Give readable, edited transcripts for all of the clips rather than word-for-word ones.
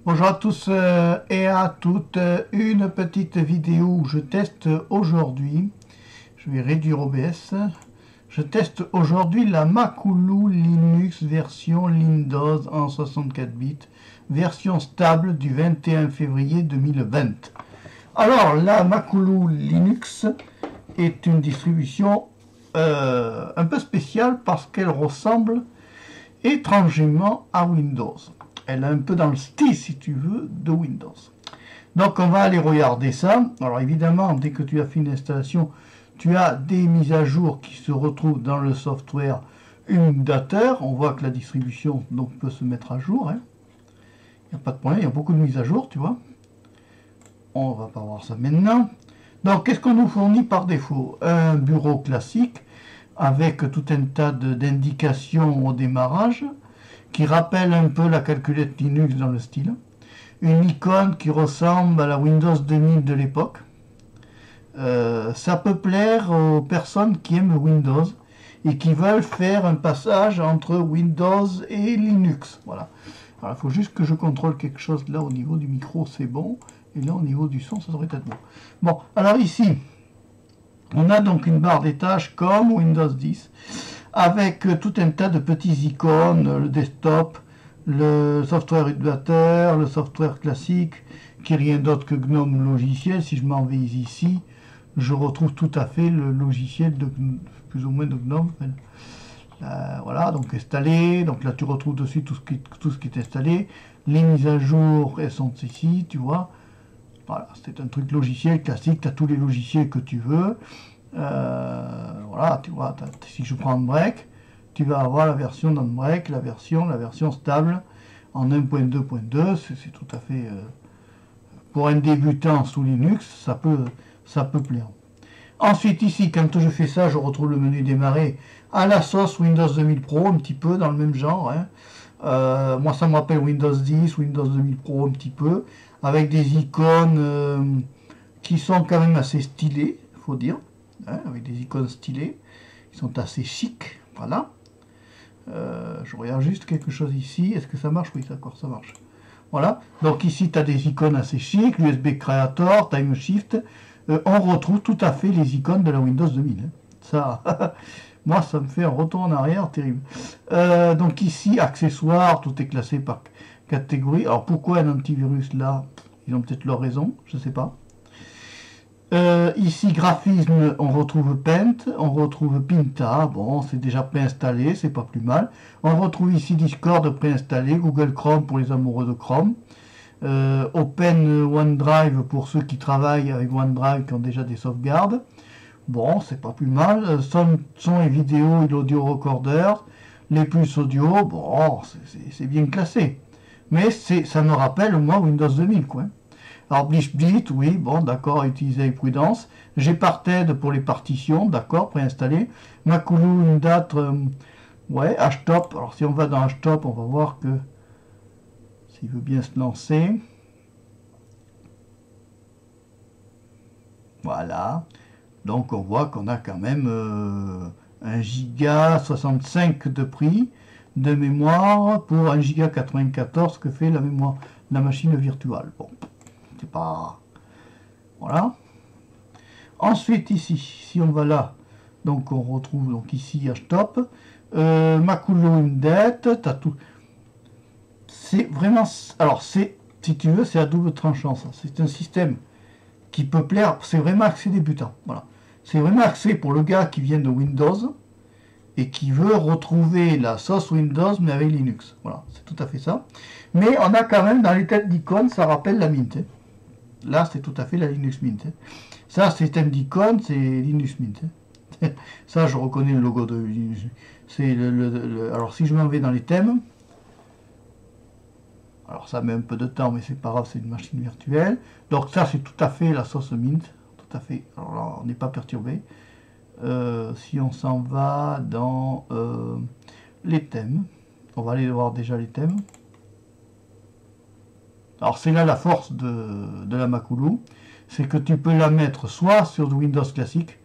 Bonjour à tous et à toutes. Une petite vidéo où je teste aujourd'hui. Je vais réduire OBS. Je teste aujourd'hui la Makulu Linux version Windows en 64 bits, version stable du 21 février 2020. Alors, la Makulu Linux est une distribution un peu spéciale parce qu'elle ressemble étrangement à Windows. Elle est un peu dans le style, si tu veux, de Windows. Donc on va aller regarder ça. Alors évidemment, dès que tu as fini l'installation, tu as des mises à jour qui se retrouvent dans le software Undater. On voit que la distribution donc, peut se mettre à jour. Il n'y a pas de problème, il y a beaucoup de mises à jour, tu vois. On va pas voir ça maintenant. Donc qu'est-ce qu'on nous fournit par défaut? Un bureau classique avec tout un tas d'indications au démarrage, qui rappelle un peu la calculette Linux dans le style. Une icône qui ressemble à la Windows 2000 de l'époque. Ça peut plaire aux personnes qui aiment Windows et qui veulent faire un passage entre Windows et Linux. Voilà. Alors, il faut juste que je contrôle quelque chose là au niveau du micro, c'est bon. Et là au niveau du son, ça devrait être bon. Bon, alors ici, on a donc une barre des tâches comme Windows 10 avec tout un tas de petits icônes, le desktop, le software utilisateur, le software classique, qui est rien d'autre que GNOME logiciel. Si je m'en vais ici, je retrouve tout à fait le logiciel de plus ou moins de GNOME. Voilà, donc installé. Donc là, tu retrouves dessus tout ce qui est installé. Les mises à jour, elles sont ici, tu vois. Voilà, c'est un truc logiciel classique. Tu as tous les logiciels que tu veux. Voilà, tu vois, si je prends Break, tu vas avoir la version d'Unbreak, la version stable en 1.2.2. C'est tout à fait pour un débutant sous Linux, ça peut plaire. Ensuite ici, quand je fais ça, je retrouve le menu démarrer à la sauce Windows 2000 Pro, un petit peu dans le même genre. Moi, ça me rappelle Windows 10, Windows 2000 Pro un petit peu, avec des icônes qui sont quand même assez stylées, il faut dire. Avec des icônes stylées, qui sont assez chics, voilà. Je regarde juste quelque chose ici, est-ce que ça marche? Oui, d'accord, ça marche. Voilà, donc ici tu as des icônes assez chics, l'USB Creator, Time Shift, on retrouve tout à fait les icônes de la Windows 2000. Ça, moi ça me fait un retour en arrière terrible. Donc ici, accessoires, tout est classé par catégorie. Alors pourquoi un antivirus là? Ils ont peut-être leur raison, je ne sais pas. Ici, graphisme, on retrouve Paint, on retrouve Pinta, bon, c'est déjà préinstallé, c'est pas plus mal. On retrouve ici Discord préinstallé, Google Chrome pour les amoureux de Chrome, Open OneDrive pour ceux qui travaillent avec OneDrive qui ont déjà des sauvegardes. Bon, c'est pas plus mal. Son et vidéo et l'audio recorder, les puces audio, bon, c'est bien classé. Mais ça me rappelle, moi, Windows 2000, quoi. Alors BlitZ, oui, bon, d'accord, utiliser avec prudence. Gparted pour les partitions, d'accord, préinstallé. Makulu, une date, ouais, Htop. Alors si on va dans Htop, on va voir que s'il veut bien se lancer. Voilà. Donc on voit qu'on a quand même 1 giga 65 de prix de mémoire pour 1 giga 94 que fait la mémoire, la machine virtuelle. Bon. Pas... Voilà. Ensuite ici, si on va là, donc on retrouve donc ici Htop, Makulu Indet, t'as tout. C'est vraiment, alors c'est, si tu veux, c'est à double tranchant ça. C'est un système qui peut plaire, c'est vraiment axé débutant. Voilà. C'est vraiment axé pour le gars qui vient de Windows et qui veut retrouver la sauce Windows mais avec Linux. Voilà, c'est tout à fait ça. Mais on a quand même dans les têtes d'icônes, ça rappelle la Mint. Là, c'est tout à fait la Linux Mint. Ça, système d'icônes, c'est Linux Mint. Ça, je reconnais le logo de Linux. C'est alors, si je m'en vais dans les thèmes, alors ça met un peu de temps, mais c'est pas grave, c'est une machine virtuelle. Donc ça, c'est tout à fait la sauce Mint. Tout à fait. Alors là, on n'est pas perturbé. Si on s'en va dans les thèmes, on va aller voir déjà les thèmes. Alors c'est là la force de la Makulu, c'est que tu peux la mettre soit sur Windows classique,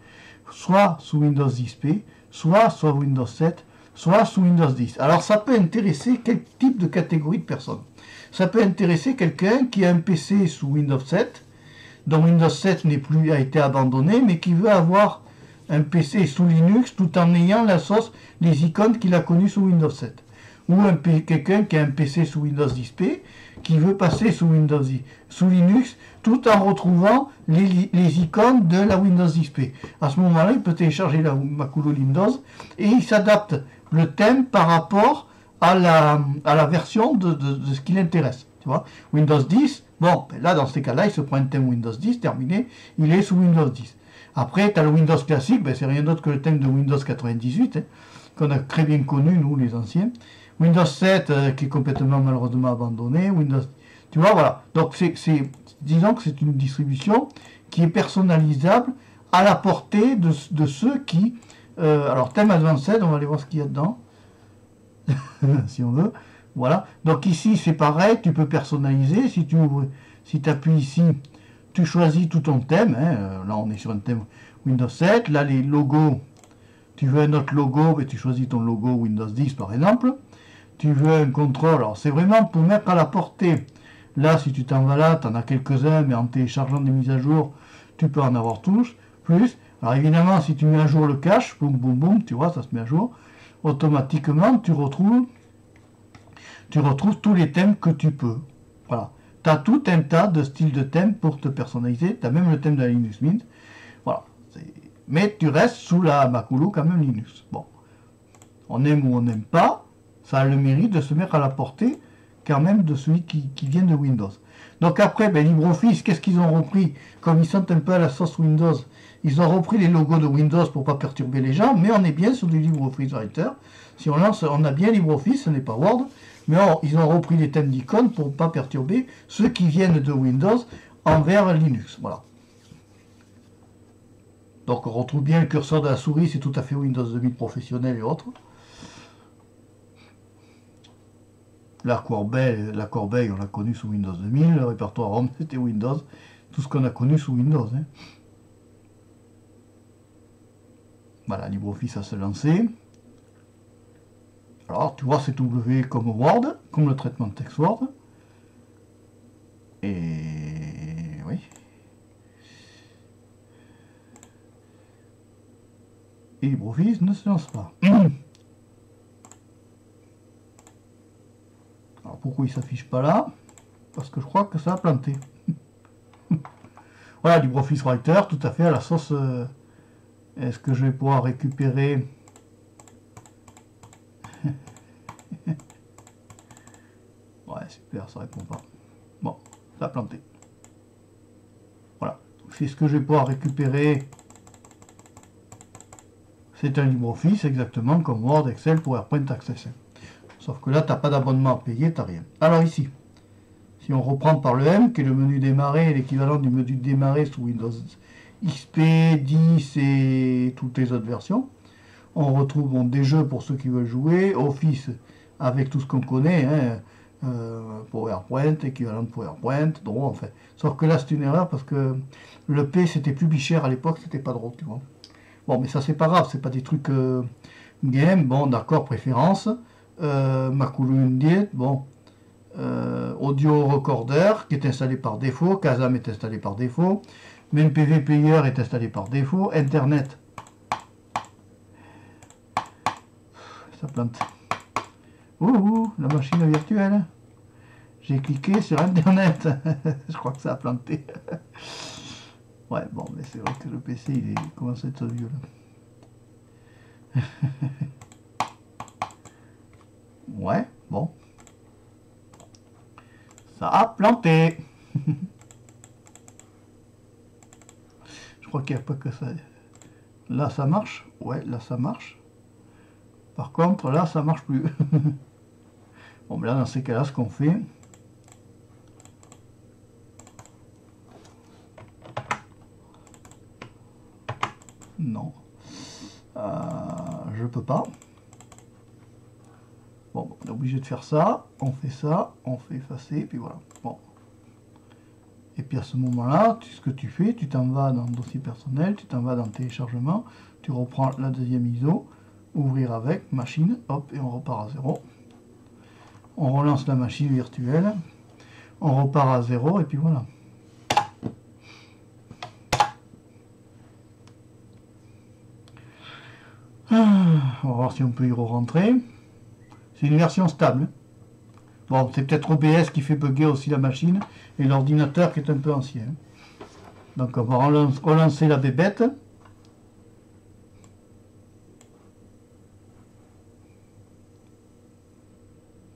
soit sous Windows 10p, soit sur Windows 7, soit sous Windows 10. Alors ça peut intéresser quel type de catégorie de personnes. ça peut intéresser quelqu'un qui a un PC sous Windows 7, dont Windows 7 a été abandonné, mais qui veut avoir un PC sous Linux tout en ayant la sauce, les icônes qu'il a connues sous Windows 7. Ou quelqu'un qui a un PC sous Windows XP, qui veut passer sous Linux, tout en retrouvant les icônes de la Windows XP. À ce moment-là, il peut télécharger la Maculu Windows et il s'adapte le thème par rapport à la version de ce qui l'intéresse. Tu vois, Windows 10, bon, ben là, dans ces cas-là, il se prend un thème Windows 10, terminé, il est sous Windows 10. Après, tu as le Windows classique, ben, c'est rien d'autre que le thème de Windows 98, hein, qu'on a très bien connu, nous, les anciens. Windows 7, qui est complètement malheureusement abandonné. Windows, tu vois, voilà. Donc, disons que c'est une distribution qui est personnalisable à la portée de ceux qui... alors, thème Advanced, on va aller voir ce qu'il y a dedans. Si on veut. Voilà. Donc, ici, c'est pareil. Tu peux personnaliser. Si tu appuies ici, tu choisis tout ton thème. Hein. Là, on est sur un thème Windows 7. Là, les logos. Tu veux un autre logo, mais tu choisis ton logo Windows 10, par exemple. Tu veux un contrôle, alors c'est vraiment pour mettre à la portée. Là, si tu t'en vas là, tu en as quelques-uns, mais en téléchargeant des mises à jour, tu peux en avoir tous, plus. Alors évidemment, si tu mets à jour le cache, boum, boum, boum, tu vois, ça se met à jour. Automatiquement, tu retrouves tous les thèmes que tu peux. Voilà. Tu as tout un tas de styles de thèmes pour te personnaliser. Tu as même le thème de la Linux Mint. Voilà. Mais tu restes sous la Maculu quand même Linux. Bon. On aime ou on n'aime pas. Ça a le mérite de se mettre à la portée quand même de celui qui vient de Windows. Donc après, ben, LibreOffice, qu'est-ce qu'ils ont repris? Comme ils sont un peu à la sauce Windows, ils ont repris les logos de Windows pour ne pas perturber les gens, mais on est bien sur du LibreOffice Writer. Si on lance, on a bien LibreOffice, ce n'est pas Word, mais ils ont repris les thèmes d'icônes pour ne pas perturber ceux qui viennent de Windows envers Linux. Voilà. Donc on retrouve bien le curseur de la souris, c'est tout à fait Windows 2000 professionnel et autres. La corbeille, on l'a connu sous Windows 2000. Le répertoire ROM, c'était Windows. Tout ce qu'on a connu sous Windows. Hein. Voilà, LibreOffice a se lancer. Alors, tu vois, c'est W comme Word, comme le traitement de texte Word. Et oui. Et LibreOffice ne se lance pas. Alors pourquoi il ne s'affiche pas là? Parce que je crois que ça a planté. Voilà, LibreOffice Writer, tout à fait à la sauce. Est-ce que je vais pouvoir récupérer... Ouais, super, ça répond pas. Bon, ça a planté. Voilà. C'est ce que je vais pouvoir récupérer. C'est un LibreOffice, exactement comme Word, Excel, PowerPoint, Access. Sauf que là, tu n'as pas d'abonnement à payer, tu n'as rien. Alors ici, si on reprend par le M, qui est le menu démarrer, l'équivalent du menu démarrer sous Windows XP, 10 et toutes les autres versions, on retrouve bon, des jeux pour ceux qui veulent jouer, Office avec tout ce qu'on connaît, hein, PowerPoint, équivalent de PowerPoint, drôle en fait. Sauf que là, c'est une erreur parce que le P, c'était plus bichère à l'époque, c'était pas drôle, tu vois. Bon, mais ça, c'est pas grave, c'est pas des trucs game, bon, d'accord, préférence. Maculu Undiet, bon, Audio Recorder qui est installé par défaut, Kazam est installé par défaut, même PV Player est installé par défaut, Internet, ça plante. Ouh, la machine virtuelle, j'ai cliqué sur Internet, je crois que ça a planté. Ouais, bon, mais c'est vrai que le PC il commence à être vieux là. Ouais, bon. Ça a planté. Je crois qu'il n'y a pas que ça. Là, ça marche. Ouais, là, ça marche. Par contre, là, ça marche plus. Bon, ben là, dans ces cas-là, ce qu'on fait... Non. Je peux pas. Bon, on est obligé de faire ça, on fait effacer, puis voilà. Bon. Et puis à ce moment-là, ce que tu fais, tu t'en vas dans le dossier personnel, tu t'en vas dans le téléchargement, tu reprends la deuxième ISO, ouvrir avec, machine, hop, et on repart à zéro. On relance la machine virtuelle. On repart à 0 et puis voilà. On va voir si on peut y re-rentrer. C'est une version stable. Bon, c'est peut-être OBS qui fait bugger aussi la machine et l'ordinateur qui est un peu ancien. Donc on va relancer la bébête.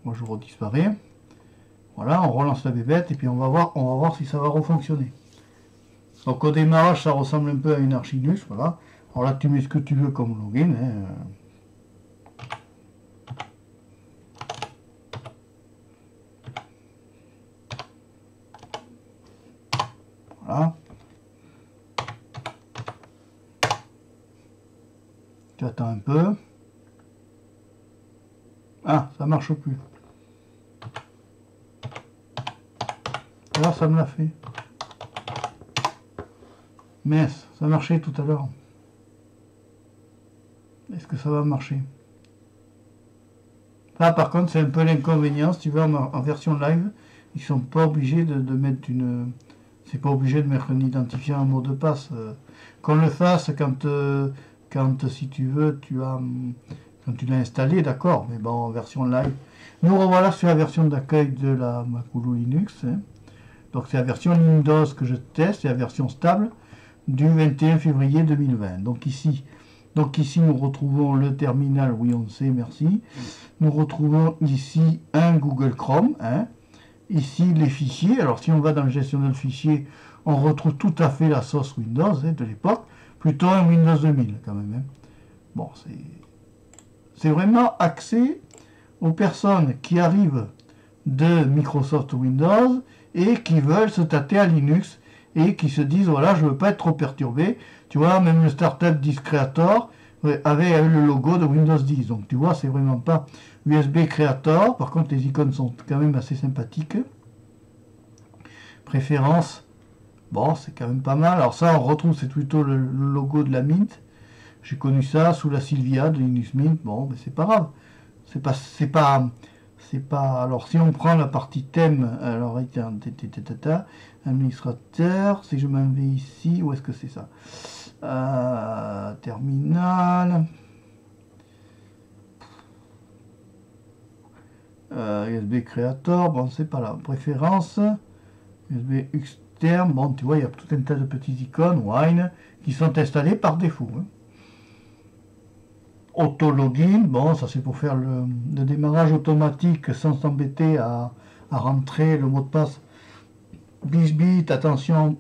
Moi je redisparais. Voilà, on relance la bébête et puis on va voir si ça va refonctionner. Donc au démarrage ça ressemble un peu à une Archinux, voilà. Alors là tu mets ce que tu veux comme login. Hein. Voilà. Tu attends un peu. Ah, ça marche plus. Alors ça me l'a fait. Mince, ça marchait tout à l'heure. Est-ce que ça va marcher? Là par contre c'est un peu l'inconvénient, si tu veux en version live, ils sont pas obligés de mettre une... C'est pas obligé de mettre un identifiant, un mot de passe. Qu'on le fasse quand si tu veux, quand tu l'as installé, d'accord, mais bon, en version live. Nous revoilà sur la version d'accueil de la Makulu Linux. Hein. Donc c'est la version Windows que je teste, c'est la version stable du 21 février 2020. Donc ici nous retrouvons le terminal, oui on sait, merci. Nous retrouvons ici un Google Chrome, hein. Ici les fichiers. Alors si on va dans le gestionnaire de fichiers, on retrouve tout à fait la sauce Windows hein, de l'époque, plutôt un Windows 2000 quand même. Hein. Bon, c'est vraiment axé aux personnes qui arrivent de Microsoft Windows et qui veulent se tâter à Linux et qui se disent voilà, je veux pas être trop perturbé. Tu vois, même le Startup Disk Creator avait le logo de Windows 10. Donc tu vois, c'est vraiment pas USB Creator. Par contre, les icônes sont quand même assez sympathiques. Préférence, bon, c'est quand même pas mal. Alors ça, on retrouve, c'est plutôt le logo de la Mint. J'ai connu ça sous la Sylvia de Linux Mint. Bon, mais c'est pas grave. C'est pas. Alors si on prend la partie thème, alors administrateur, si je m'en vais ici, où est-ce que c'est ça? Terminal. USB Creator, bon c'est pas là. Préférence. USB externe, bon tu vois, il y a tout un tas de petites icônes, Wine, qui sont installées par défaut. Hein. Auto-login, bon ça c'est pour faire le démarrage automatique sans s'embêter à rentrer le mot de passe. BishBit, attention,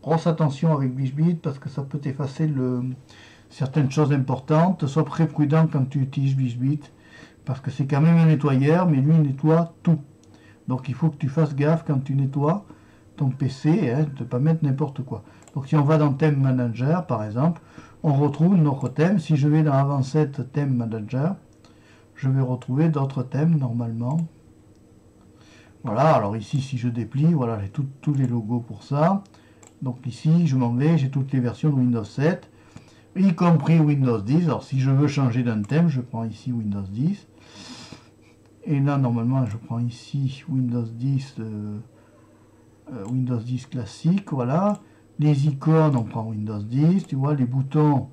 grosse attention avec BishBit parce que ça peut effacer certaines choses importantes. Sois très prudent quand tu utilises BishBit parce que c'est quand même un nettoyeur, mais lui il nettoie tout. Donc il faut que tu fasses gaffe quand tu nettoies ton PC, hein, de ne pas mettre n'importe quoi. Donc si on va dans Theme Manager par exemple, on retrouve notre thème. Si je vais dans Advanced Theme Manager, je vais retrouver d'autres thèmes normalement. Voilà, alors ici si je déplie, voilà, j'ai tous les logos pour ça. Donc ici je m'en vais, j'ai toutes les versions de Windows 7, y compris Windows 10. Alors si je veux changer d'un thème, je prends ici Windows 10. Et là normalement je prends ici Windows 10, Windows 10 classique, voilà. Les icônes on prend Windows 10, tu vois, les boutons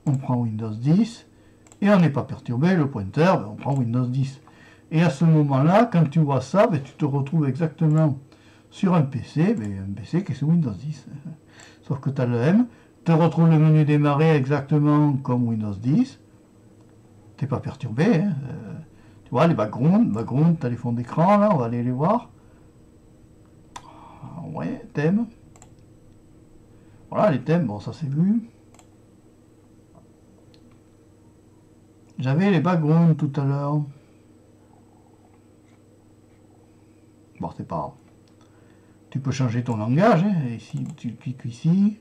on prend Windows 10. Et on n'est pas perturbé, le pointeur, ben, on prend Windows 10. Et à ce moment-là, quand tu vois ça, ben, tu te retrouves exactement sur un PC, ben, un PC qui est sur Windows 10. Sauf que tu as le M, tu retrouves le menu démarrer exactement comme Windows 10. Tu n'es pas perturbé. Hein. Tu vois, les backgrounds, tu as les fonds d'écran, là, on va aller les voir. Ouais, thème. Voilà, les thèmes, bon, ça c'est vu. J'avais les backgrounds tout à l'heure. Bon, c'est pas grave. Tu peux changer ton langage. Hein. Ici, tu cliques ici.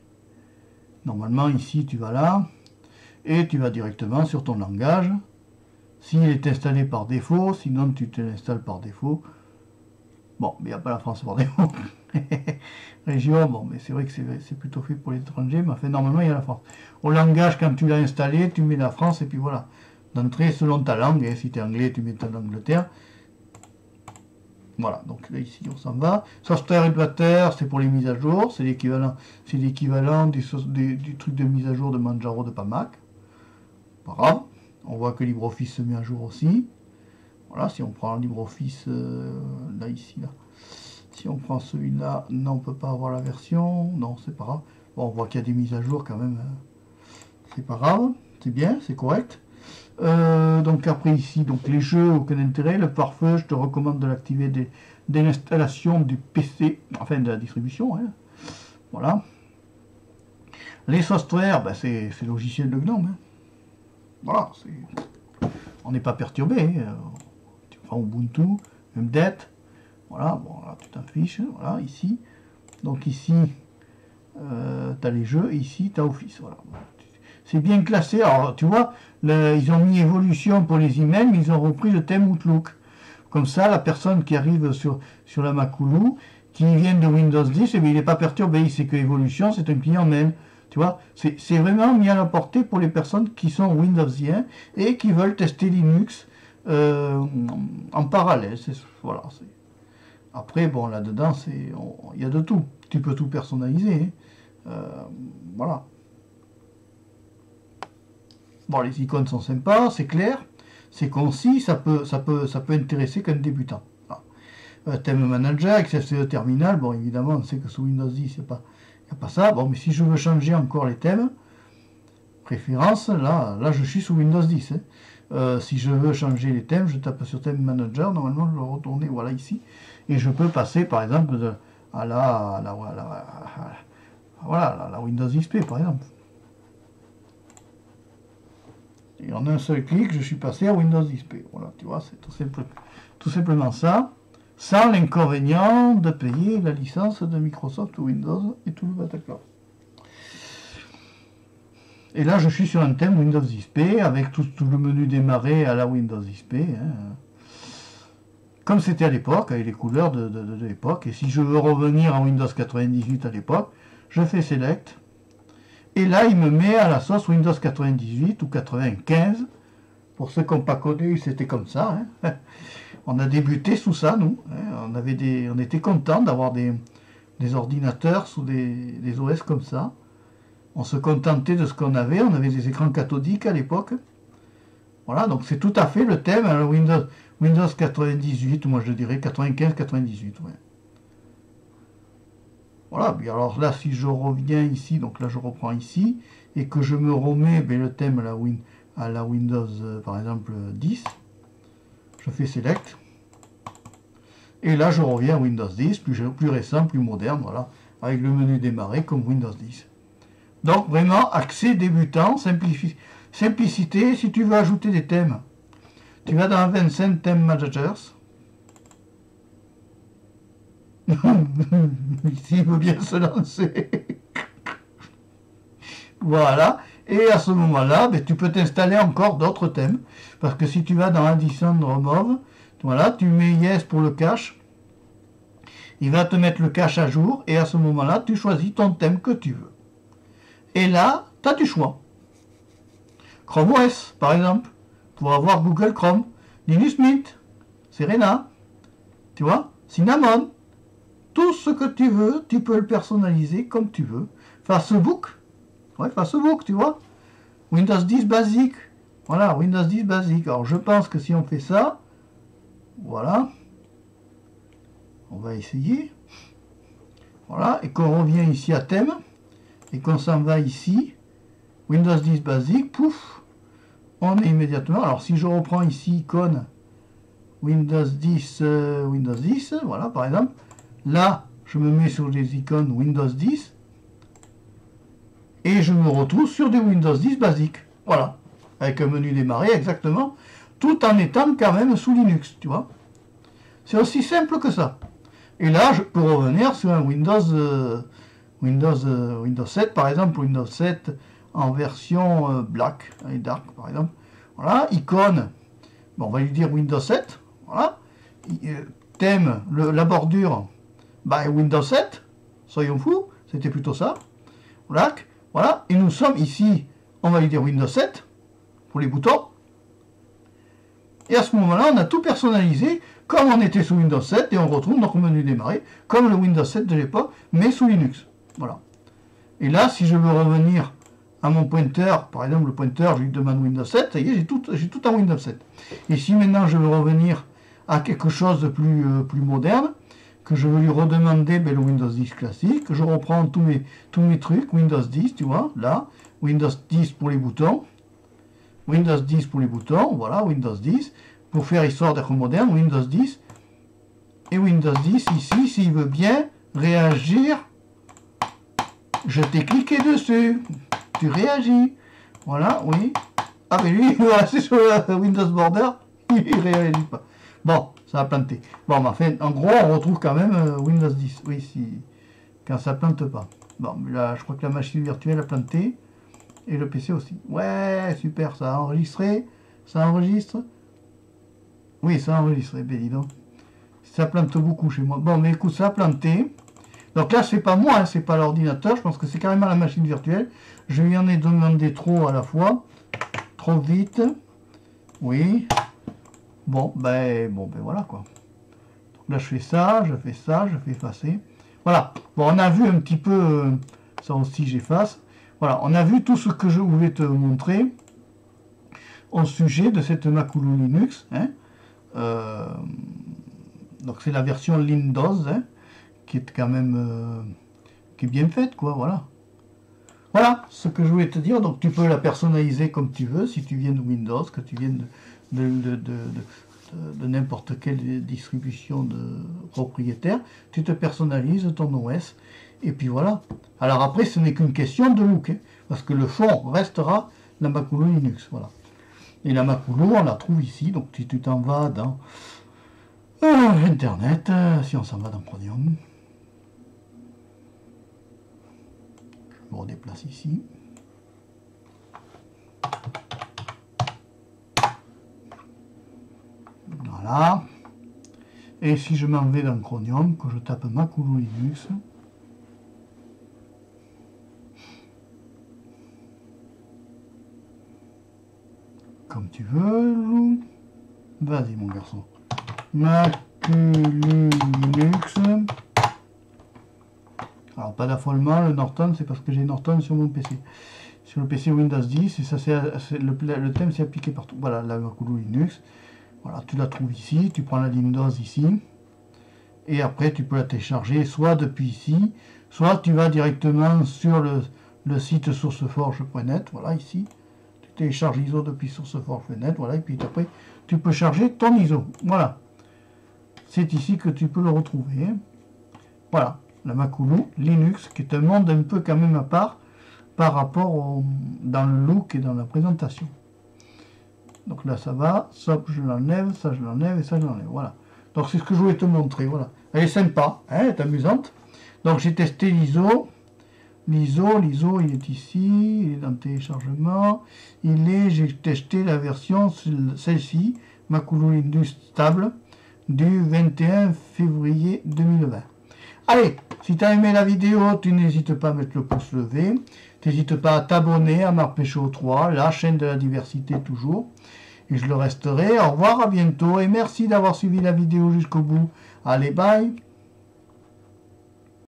Normalement, ici, tu vas là. Et tu vas directement sur ton langage. S'il est installé par défaut, sinon tu te l'installes par défaut. Bon, mais il n'y a pas la France par défaut. Région, bon, mais c'est vrai que c'est plutôt fait pour les étrangers. Mais enfin, normalement, il y a la France. Au langage, quand tu l'as installé, tu mets la France et puis voilà. D'entrée selon ta langue. Hein. Si tu es anglais, tu mets ta Angleterre. Voilà, donc là ici on s'en va. Software Editor, c'est pour les mises à jour, c'est l'équivalent du truc de mise à jour de Manjaro de Pamac. Pas grave, on voit que LibreOffice se met à jour aussi. Voilà, si on prend LibreOffice, là ici, là. Si on prend celui-là, non, on peut pas avoir la version, non, c'est pas grave. Bon, on voit qu'il y a des mises à jour quand même, c'est pas grave, c'est bien, c'est correct. Donc après ici, donc les jeux, aucun intérêt. Le pare-feu, je te recommande de l'activer dès l'installation du PC, enfin de la distribution. Hein. Voilà. Les softwares, ben c'est logiciel de GNOME. Hein. Voilà, on n'est pas perturbé. Hein. Tu prends Ubuntu, Update. Voilà, bon, là tu t'affiches. Voilà, ici. Donc ici, tu as les jeux, et ici tu as Office. Voilà. C'est bien classé. Alors, tu vois, ils ont mis évolution pour les emails, mais ils ont repris le thème Outlook. Comme ça, la personne qui arrive sur la Macoulou, qui vient de Windows 10, eh bien, il n'est pas perturbé. Il sait que évolution, c'est un client mail. Tu vois, c'est vraiment mis à la portée pour les personnes qui sont Windowsiens et qui veulent tester Linux en parallèle. Voilà. Après, bon, là-dedans, il y a de tout. Tu peux tout personnaliser. Hein. Voilà. Bon, les icônes sont sympas, c'est clair, c'est concis, ça peut intéresser qu'un débutant. Thème manager, XFCE terminal, bon évidemment on sait que sous Windows 10 il n'y a pas ça. Bon, mais si je veux changer encore les thèmes, préférence, là je suis sous Windows 10. Hein. Si je veux changer les thèmes, je tape sur thème manager, normalement je vais retourner voilà ici, et je peux passer par exemple à la Windows XP par exemple. Et en un seul clic, je suis passé à Windows XP. Voilà, tu vois, c'est tout simplement ça, sans l'inconvénient de payer la licence de Microsoft Windows et tout le Bataclan. Et là, je suis sur un thème Windows XP avec tout le menu démarrer à la Windows XP. Hein. Comme c'était à l'époque, avec les couleurs de l'époque. Et si je veux revenir en Windows 98 à l'époque, je fais Select. Et là, il me met à la sauce Windows 98 ou 95. Pour ceux qui n'ont pas connu, c'était comme ça. Hein. On a débuté sous ça, nous. Hein. On était contents d'avoir des ordinateurs sous des OS comme ça. On se contentait de ce qu'on avait. On avait des écrans cathodiques à l'époque. Voilà, donc c'est tout à fait le thème hein, Windows 98, moi je dirais 95-98. Ouais. Voilà, puis alors là, si je reviens ici, donc là je reprends ici, et que je me remets le thème à la Windows, par exemple, 10, je fais Select, et là je reviens à Windows 10, plus récent, plus moderne, voilà, avec le menu démarrer comme Windows 10. Donc vraiment, accès débutant, simplicité, si tu veux ajouter des thèmes, tu vas dans Vincent Theme Managers, S'il veut bien se lancer. Voilà. Et à ce moment-là, tu peux t'installer encore d'autres thèmes. Parce que si tu vas dans Addition Remove, voilà, tu mets Yes pour le cache. Il va te mettre le cache à jour. Et à ce moment-là, tu choisis ton thème que tu veux. Et là, tu as du choix. Chrome OS, par exemple. Pour avoir Google Chrome. Linux Mint. Serena. Tu vois, Cinnamon. Tout ce que tu veux, tu peux le personnaliser comme tu veux. Facebook, ouais, Facebook, tu vois. Windows 10 basique, voilà, Windows 10 basique. Alors je pense que si on fait ça, voilà, on va essayer, voilà, et qu'on revient ici à thème, et qu'on s'en va ici, Windows 10 basique, pouf, on est immédiatement. Alors si je reprends ici icône Windows 10, voilà, par exemple. Là, je me mets sur les icônes Windows 10 et je me retrouve sur des Windows 10 basiques. Voilà, avec un menu démarrer exactement, tout en étant quand même sous Linux, tu vois. C'est aussi simple que ça. Et là, je peux revenir sur un Windows 7, par exemple, Windows 7 en version Black et Dark, par exemple. Voilà, icône, bon, on va lui dire Windows 7, voilà. Thème, la bordure, Windows 7, soyons fous, c'était plutôt ça. Voilà, et nous sommes ici, on va lui dire Windows 7, pour les boutons. Et à ce moment-là, on a tout personnalisé, comme on était sous Windows 7, et on retrouve notre menu démarrer, comme le Windows 7 de l'époque, mais sous Linux. Voilà. Et là, si je veux revenir à mon pointeur, par exemple le pointeur, je lui demande Windows 7, ça y est, j'ai tout en Windows 7. Et si maintenant je veux revenir à quelque chose de plus moderne, que je veux lui redemander le Windows 10 classique, que je reprends tous mes trucs, Windows 10, tu vois, là, Windows 10 pour les boutons, Windows 10 pour les boutons, voilà, Windows 10, pour faire histoire d'être moderne, Windows 10, et Windows 10 ici, s'il veut bien réagir, je t'ai cliqué dessus, tu réagis, voilà, oui, ah mais lui, voilà, c'est sur Windows Border, il réagit pas, bon, ça a planté, bon, mais enfin, en gros, on retrouve quand même Windows 10, oui, si, quand ça plante pas, bon, là, je crois que la machine virtuelle a planté, et le PC aussi. Ouais, super, ça a enregistré. Ça enregistre. Oui, ça a enregistré, ben dis donc. Ça plante beaucoup chez moi. Bon, mais écoute, ça a planté. Donc là, c'est pas moi, hein, c'est pas l'ordinateur. Je pense que c'est carrément la machine virtuelle. Je lui en ai demandé trop à la fois. Trop vite. Oui. Bon, ben voilà quoi. Donc là, je fais ça, je fais effacer. Voilà. Bon, on a vu un petit peu. Ça aussi, j'efface. Voilà, on a vu tout ce que je voulais te montrer au sujet de cette Macoulou Linux. Hein. Donc c'est la version Lindoz, hein, qui est quand même qui est bien faite, quoi, voilà. Voilà ce que je voulais te dire. Donc tu peux la personnaliser comme tu veux, si tu viens de Windows, que tu viennes de n'importe quelle distribution de propriétaire, tu te personnalises ton OS. Et puis voilà. Alors après, ce n'est qu'une question de look, hein, parce que le fond restera la Macoulou Linux. Voilà. Et la Macoulou, on la trouve ici. Donc si tu t'en vas dans Internet, si on s'en va dans Chromium, je me redéplace ici. Voilà. Et si je m'en vais dans Chromium, que je tape Macoulou Linux, comme tu veux, vas-y mon garçon. Macoulou Linux. Alors pas d'affolement, le Norton c'est parce que j'ai Norton sur mon PC. Sur le PC Windows 10, et ça c'est le thème s'est appliqué partout. Voilà la Macoulou Linux. Voilà, tu la trouves ici, tu prends la Lindoz ici. Et après tu peux la télécharger soit depuis ici, soit tu vas directement sur le site sourceforge.net, voilà ici. Télécharge l'ISO depuis sourceforge.net, voilà, et puis après tu peux charger ton ISO, voilà, c'est ici que tu peux le retrouver. Voilà, la Macoulou Linux, qui est un monde un peu quand même à part par rapport dans le look et dans la présentation. Donc là ça va, ça je l'enlève, ça je l'enlève et ça je l'enlève, voilà. Donc c'est ce que je voulais te montrer, voilà. Elle est sympa, hein, elle est amusante. Donc j'ai testé l'ISO. L'ISO, il est ici, il est dans le téléchargement. J'ai testé la version, celle-ci, Macoulou Linux stable, du 21 février 2020. Allez, si tu as aimé la vidéo, tu n'hésites pas à mettre le pouce levé. Tu n'hésites pas à t'abonner à Marpécho 3, la chaîne de la diversité toujours. Et je le resterai. Au revoir, à bientôt. Et merci d'avoir suivi la vidéo jusqu'au bout. Allez, bye.